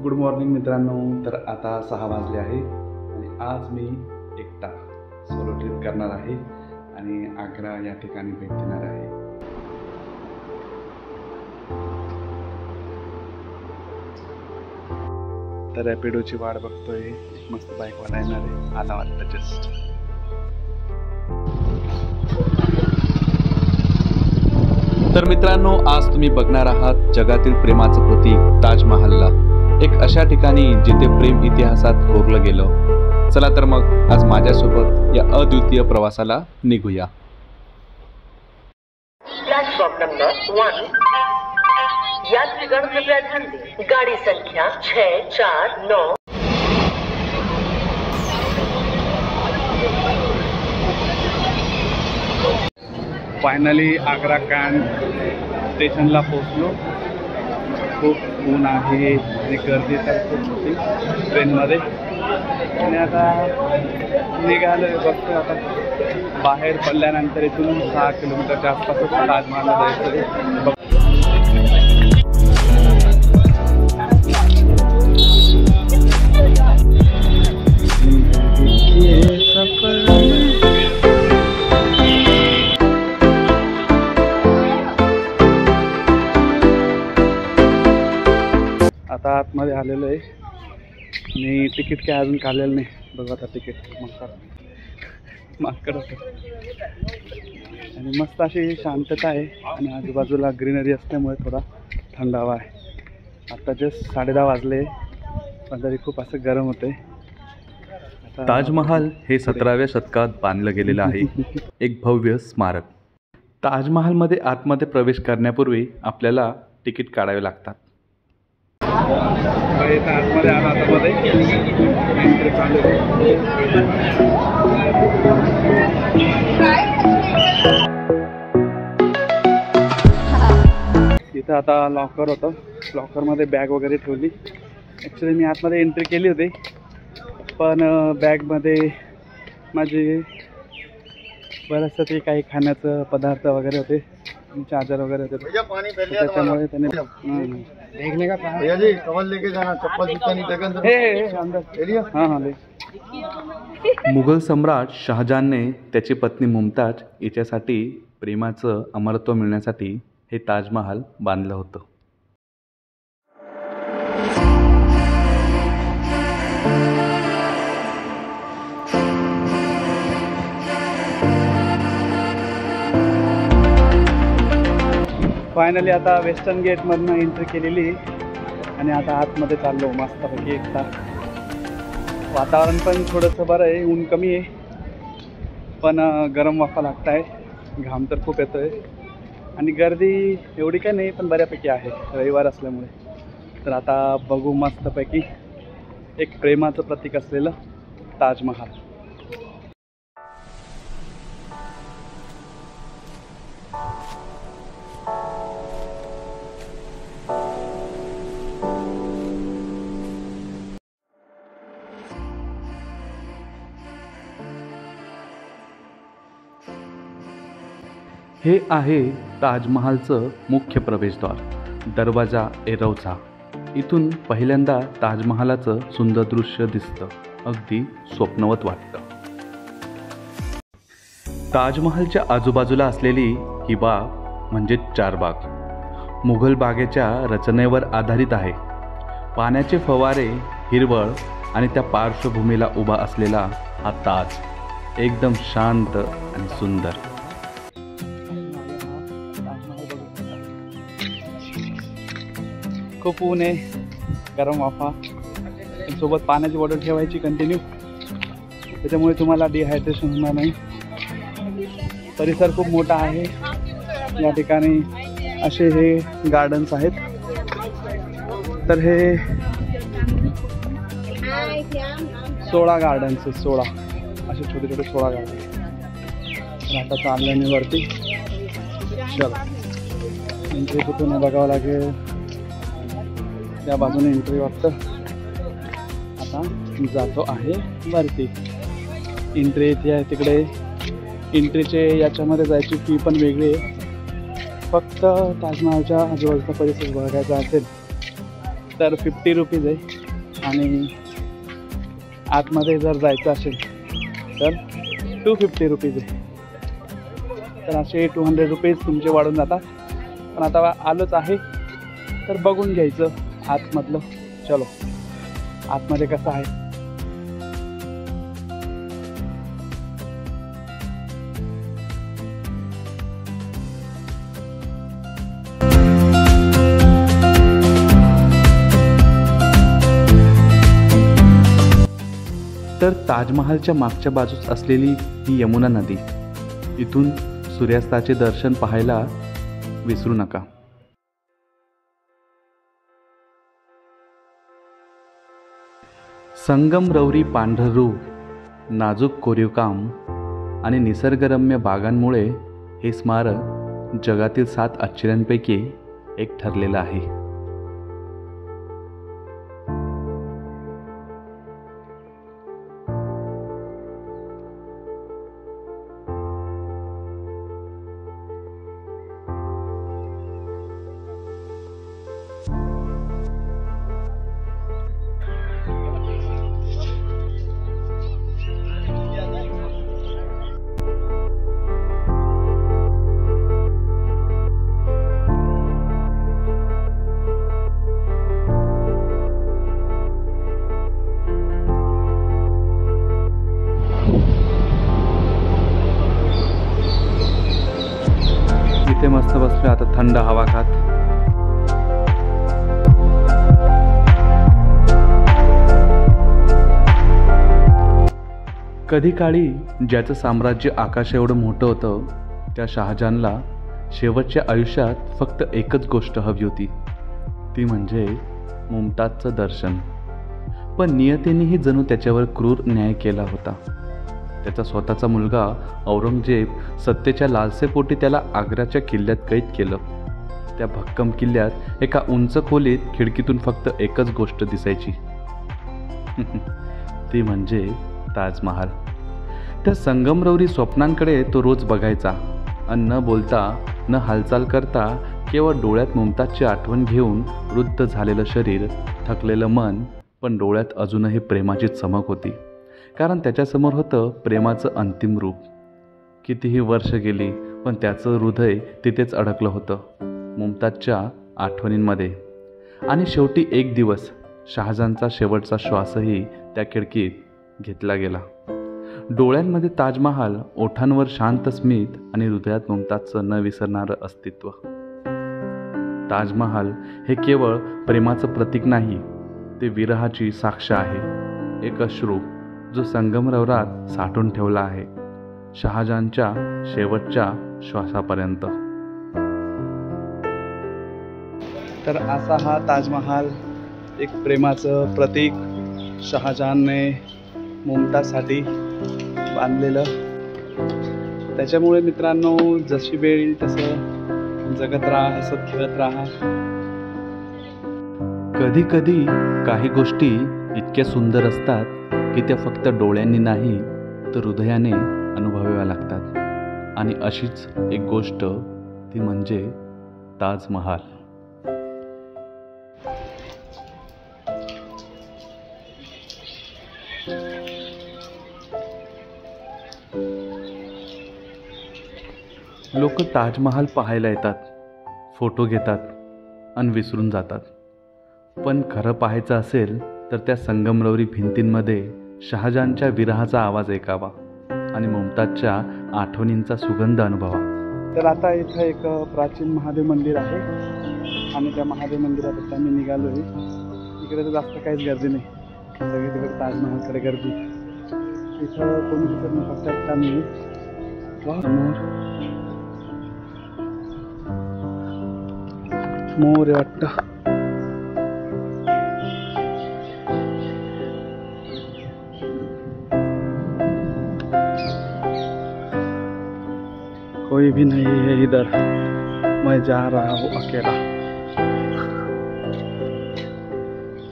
Good morning मित्रांनो. तर आता 6 वाजले आहे आणि आज मी एकटा सोलो ट्रिप करणार आहे आणि आग्रा या ठिकाणी भेट देणार आहे. तर रॅपिडोची वाट बघतोय. एक मस्त बाईकवाला येणार आहे, आला वाटतं जस्ट. तर मित्रांनो, आज तुम्ही बघणार आहात जगातील प्रेमाचं प्रतीक ताजमहलला, एक अशा ठिकाणी जिथे प्रेम इतिहासात कोरलं गेलं. चला तर मग आज माझ्यासोबत या अद्वितीय प्रवासाला निघूया. Platform number 1. यात्रीगण कृपया ध्यान दें, गाड़ी संख्या 649. फायनली आग्रा कॅन्ट स्टेशनला पोहोचलो. खूप ऊन आहे आणि गर्दी तर खूप होती ट्रेनमध्ये. आणि आता निघालो बघतो. आता बाहेर पडल्यानंतर इथून 6 किलोमीटरच्या आसपासच ताजमहलला जायचं आहे. आता आतमध्ये आलेलो आहे आणि तिकीट काय अजून काढलेलं नाही. बघा आता तिकीट मागकडं आणि मस्त अशी शांतता आहे आणि आजूबाजूला ग्रीनरी असल्यामुळे थोडा थंडावा आहे. आता जस्ट 10:30 वाजले पण तरी खूप असं गरम होते. ताजमहल हे 17व्या शतकात बांधलं गेलेलं आहे. एक भव्य स्मारक. ताजमहलमध्ये आतमध्ये प्रवेश करण्यापूर्वी आपल्याला तिकीट काढावे लागतात. इथं आतमध्ये आला. आतमध्ये एंट्री चालू आहे. इथं आता लॉकर होतं. लॉकरमध्ये बॅग वगैरे ठेवली. ॲक्च्युली मी आतमध्ये एंट्री केली होती पण बॅगमध्ये माझे बरंचसं ते काही खाण्याचं पदार्थ वगैरे होते, चार्जर वगैरे होते. त्याच्यामुळे त्याने देखने का भैया जी कवल लेके जाना, चप्पल जूता नहीं अंदर. हाँ. मुघल सम्राट शहाजहानने त्याची पत्नी मुमताज हिच्यासाठी प्रेमाचं अमरत्व मिळण्यासाठी हे ताजमहल बांधलं होतं. फायनली आता वेस्टर्न गेटमधनं एंट्री केलेली आणि आता आतमध्ये चाललो मस्तपैकी. एक तास वातावरण पण थोडंसं बरं आहे, ऊन कमी आहे पण गरम वाफा लागत आहे. घाम तर खूप येतो आहे आणि गर्दी एवढी काही नाही पण बऱ्यापैकी आहे, रविवार असल्यामुळे. तर आता बघू मस्तपैकी एक प्रेमाचं प्रतीक असलेलं ताजमहल. हे आहे ताजमहलचं मुख्य प्रवेशद्वार, दरवाजा ए रौजा. इथून पहिल्यांदा ताजमहलाचं सुंदर दृश्य दिसतं, अगदी स्वप्नवत वाटतं. ताजमहलच्या आजूबाजूला असलेली ही बाग म्हणजे चारबाग मुघल बागेच्या रचनेवर आधारित आहे. पाण्याचे फवारे, हिरवळ आणि त्या पार्श्वभूमीला उभा असलेला हा ताज एकदम शांत आणि सुंदर. खूप ऊन आहे, गरम वाफा, सोबत पाण्याची बॉटल ठेवायची कंटिन्यू, त्याच्यामुळे तुम्हाला डिहायड्रेशन होणार नाही. परिसर खूप मोठा आहे. या ठिकाणी असे हे गार्डन्स आहेत. तर हे 16 गार्डन्स आहेत. 16 असे छोटे छोटे 16 गार्डन. तर आता चालल्याने वरती. चला एंट्री कुठून बघावं लागेल. त्या बाजूने एंट्री वाटतं. आता जातो आहे वरती. एंट्री इथे आहे. तिकडे एंट्रीचे याच्यामध्ये जायची फी पण वेगळी आहे. फक्त ताजमहलच्या आजूबाजूचा परिसर बघायचा असेल तर 50 रुपीज आहे. आणि आतमध्ये जर जायचं असेल तर 250 रुपीज आहे. तर असे 200 रुपीज तुमचे वाढून जातात. पण आता आलोच आहे तर बघून घ्यायचं आतमधलं. चलो आतमध्ये कसं आहे. तर ताजमहालच्या मागच्या बाजूस असलेली ही यमुना नदी, इथून सूर्यास्ताचे दर्शन पाहायला विसरू नका. संगमरवरी पांढरं रूप, नाजूक कोरीवकाम आणि निसर्गरम्य बागांमुळे हे स्मारक जगातील 7 आश्चर्यांपैकी एक ठरलेलं आहे. इथे मस्त बसलोय आता थंड हवा खात. कधी काळी ज्याचं साम्राज्य आकाश एवढं मोठं होतं, त्या शहाजहानला शेवटच्या आयुष्यात फक्त एकच गोष्ट हवी होती, ती म्हणजे मुमताजचं दर्शन. पण नियतीनेही जणू त्याच्यावर क्रूर न्याय केला होता. त्याचा स्वतःचा मुलगा औरंगजेब सत्तेच्या लालसेपोटी त्याला आग्र्याच्या किल्ल्यात कैद केलं. त्या भक्कम किल्ल्यात एका उंच खोलीत खिडकीतून फक्त एकच गोष्ट दिसायची, ती म्हणजे ताजमहाल. त्या संगमरवरी स्वप्नांकडे तो रोज बघायचा आणि न बोलता न हालचाल करता केवळ डोळ्यात मुमताजची आठवण घेऊन वृद्ध झालेलं शरीर, थकलेलं मन, पण डोळ्यात अजूनही प्रेमाची चमक होती. कारण त्याच्यासमोर होतं प्रेमाचं अंतिम रूप. कितीही वर्ष गेली पण त्याचं हृदय तिथेच अडकलं होतं, मुमताजच्या आठवणींमध्ये. आणि शेवटी एक दिवस शहाजहानचा शेवटचा श्वासही त्या खिडकीत घेतला गेला. डोळ्यांमध्ये ताजमहाल, ओठांवर शांत स्मित आणि हृदयात मुमताजचं न विसरणारं अस्तित्व. ताजमहाल हे केवळ प्रेमाचं प्रतीक नाही, ते विरहाची साक्ष आहे. एक अश्रू जो संगमरवरात साठवून ठेवला आहे, शहाजहानच्या शेवटच्या श्वासापर्यंत. तर असा हा ताजमहाल, एक प्रेमाचं प्रतीक, शहाजहानने मुमताजसाठी बांधलेलं. त्याच्यामुळे मित्रांनो, जशी वेळ येईल तसं जगत राहा, हसत खेळत राहा. कधी कधी काही गोष्टी इतक्या सुंदर असतात की त्या फक्त डोळ्यांनी नाही तर हृदयाने अनुभवाव्या लागतात. आणि अशीच एक गोष्ट, ती म्हणजे ताजमहाल. लोक ताजमहाल पाहायला येतात, फोटो घेतात आणि विसरून जातात. पण खरं पाहायचं असेल तर त्या संगमरवरी भिंतींमध्ये शहाजहानच्या विरहाचा आवाज ऐकावा आणि मुमताजच्या आठवणींचा सुगंध अनुभवा. तर आता इथं एक प्राचीन महादेव मंदिर आहे आणि त्या महादेव मंदिरात आता मी निघालो आहे. इकडे तर जास्त काहीच गर्दी नाही, सगळी तिकडे ताजमहालकडे गर्दी. इथं कोणी दिसत नाही, फक्त एकटा मी समोर मोर वाटतं. कोई भी नहीं है इधर, मैं जा रहा हूँ अकेला.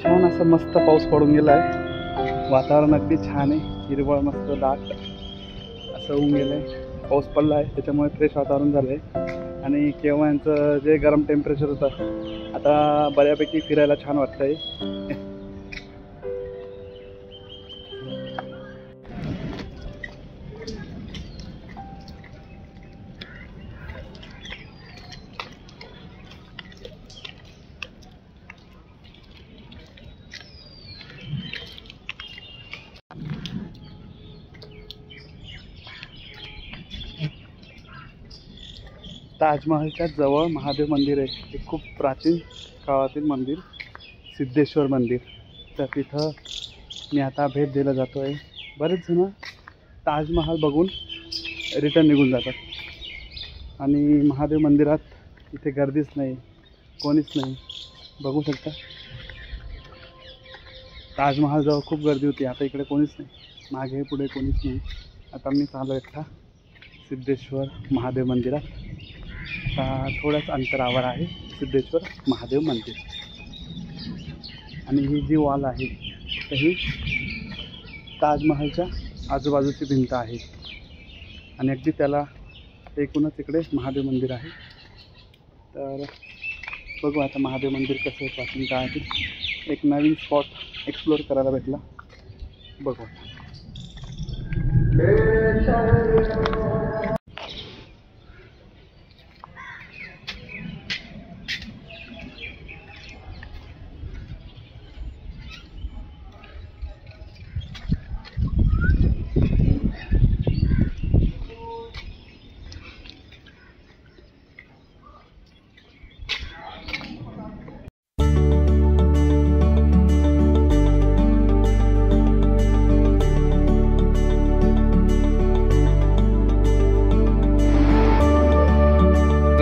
छान असं मस्त पाऊस पडून गेलाय. वातावरण अगदी छान आहे, हिरवळ मस्त दाट असं होऊन गेलंय. पाऊस पडला आहे त्याच्यामुळे फ्रेश वातावरण झालं आहे. आणि केव्हाचं जे गरम टेम्परेचर होतं, आता बऱ्यापैकी फिरायला छान वाटतंय. ताजमहलच्या जवळ महादेव मंदिर आहे. हे खूप प्राचीन काळातील मंदिर, सिद्धेश्वर मंदिर. तर तिथं मी आता भेट द्यायला जातो आहे. बरेच जण ताजमहल बघून रिटर्न निघून जातात आणि महादेव मंदिरात इथे गर्दीच नाही, कोणीच नाही. बघू शकता ताजमहलजवळ खूप गर्दी होती, आता इकडे कोणीच नाही, मागे पुढे कोणीच नाही. आता मी चालू एकटा सिद्धेश्वर महादेव मंदिरात. आता थोड्याच अंतरावर आहे सिद्धेश्वर महादेव मंदिर. आणि ही जी वॉल आहे तर ही ताजमहलच्या आजूबाजूची भिंत आहे आणि अगदी त्याला एकूणच इकडे महादेव मंदिर आहे. तर बघू आता महादेव मंदिर कसं प्राचीन काळातील. एक नवीन स्पॉट एक्सप्लोअर करायला भेटला. बघू आता.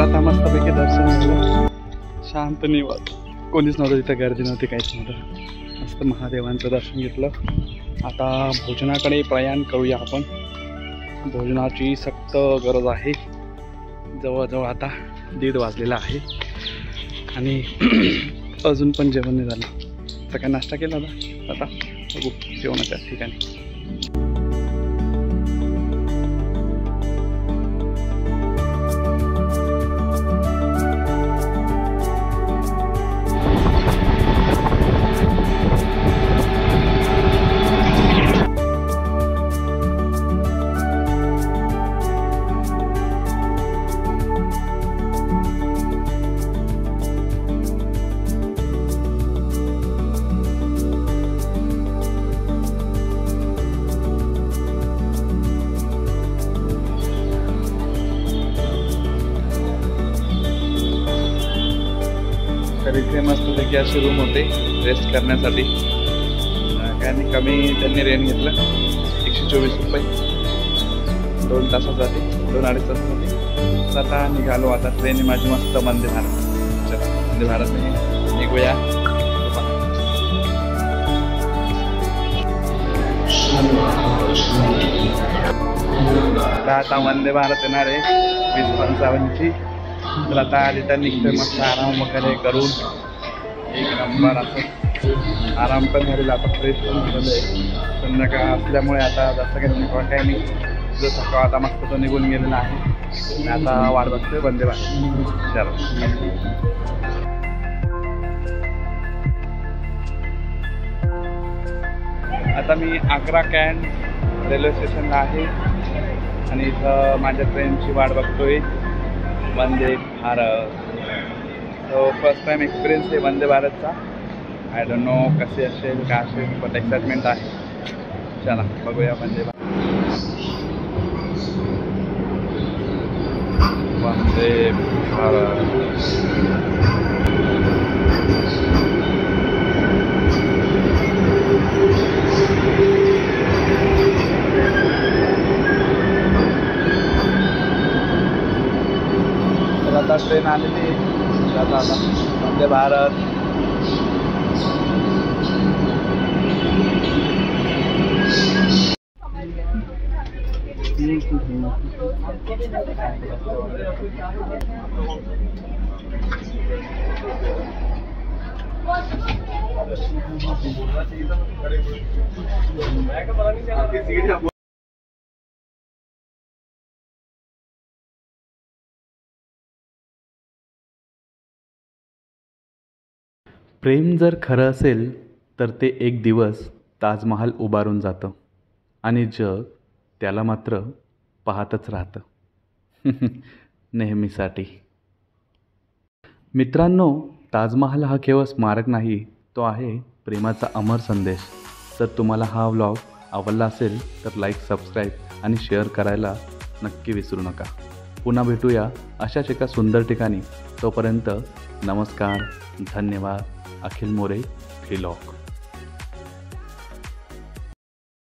आता मस्तपैकी दर्शन झालं, शांत निवास, कोणीच नव्हतं तिथं, गर्दी नव्हती, काहीच नव्हतं. मस्त महादेवांचं दर्शन घेतलं. आता भोजनाकडे प्रयाण करूया आपण. भोजनाची सक्त गरज आहे. जवळजवळ आता 1:30 वाजलेला आहे आणि अजून पण जेवण नाही झालं. सकाळी नाश्ता केला होता, आता बघू जेवणाच्या ठिकाणी. तर इथे मस्तपैकी अशी रूम होते रेस्ट करण्यासाठी. काय नाही, कमी त्यांनी रेंट घेतलं, 124 रुपये 2 तासासाठी, 2-2.5 तासासाठी. आता निघालो. आता ट्रेन माझी मस्त वंदे भारत. चला वंदे भारतने निघूया. आता वंदे भारत येणार आहे 2055ची. तर आता रिटर्न निघतोय मस्त आराम वगैरे करून. एक नंबर असं आराम पण झालेला. आता फ्रेश पण झालेलं आहे. संध्याकाळ असल्यामुळे आता जास्त काही नाही. जो सकाळ आता मस्त तो निघून गेलेला आहे. आणि आता वाट बघतोय वंदे भारत. चलो आता मी आग्रा कॅन्ट रेल्वे स्टेशनला आहे आणि इथं माझ्या ट्रेनची वाट बघतोय. वंदे भारत. तो फर्स्ट टाइम एक्सपिरियन्स आहे वंदे भारतचा. आय डोंट नो कसे असेल काय असेल, पण एक्साइटमेंट आहे. चला बघूया वंदे भारत. वंदे भारत. आता ट्रेन आलेली. आता वंदे भारत. प्रेम जर खरं असेल तर ते एक दिवस ताजमहाल उभारून जातं आणि जग त्याला मात्र पाहतच राहतं नेहमीसाठी. मित्रांनो, ताजमहाल हा केवळ स्मारक नाही, तो आहे प्रेमाचा अमर संदेश. जर तुम्हाला हा व्लॉग आवडला असेल तर लाईक, सबस्क्राईब आणि शेअर करायला नक्की विसरू नका. पुन्हा भेटूया अशाच एका सुंदर ठिकाणी. तोपर्यंत नमस्कार, धन्यवाद. अखिल मोरे, व्लॉग.